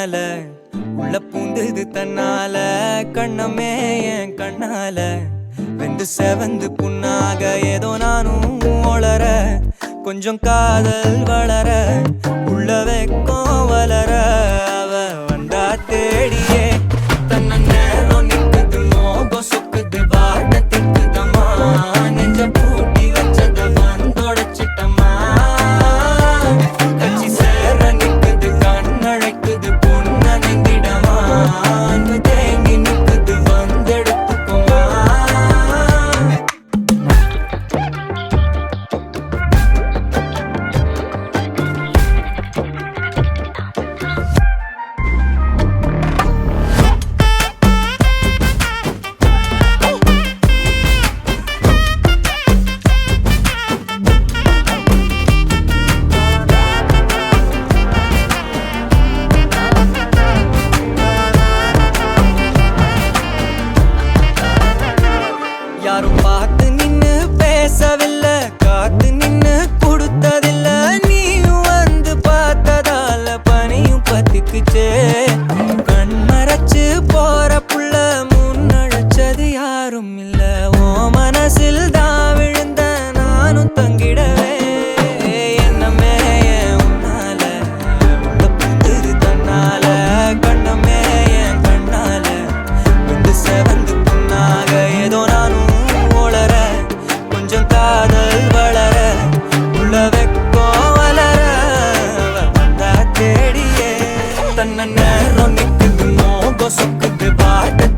முன்னால உள்ள பூந்தது தன்னால கண்ணமே என் கண்ணால வெந்து செவந்து புண்ணாக ஏதோ நானும் ஒளர கொஞ்சம் காதல் வளர உள்ள வெக்கம் வளர அவ வந்தா தேடியே தன்ன நேரம் நிக்குது மோகம் சொக்குது வாட திக்குதம்மா நெஞ்ச பூட்டி வச்சத வந்தொடச்சிட்டம்மா கட்சி சேர நிக்குது கண்ணழைக்குது பொண்ண நெங்கிடமா அன்பு தேங்கி நிக்குது வந்தெடுத்துக்குமா யாரும் பார்த்து நின்னு பேசவில்லை காத்து நின்னு கொடுத்ததில்ல நீயும் வந்து பார்த்ததால பனியும் பத்திக்குச்சே கண் மறைச்சு போற புள்ள முன்னழைச்சது யாரும் இல்ல ஓ மனசில் தான் விழுந்த நானும் தங்கிடவே என்னமே உன்னால உள்ள புந்துரு தன்னால கண்ணமே என் கண்ணால வந்து செவந்து புண்ணாக ஏதோ நானும் ஒளர கொஞ்சம் காதல் வளர உள்ள வெக்கோ வளர வந்தா தேடியே தன்ன நேரம் நிக்குது மோகம் சொக்குது பாட்ட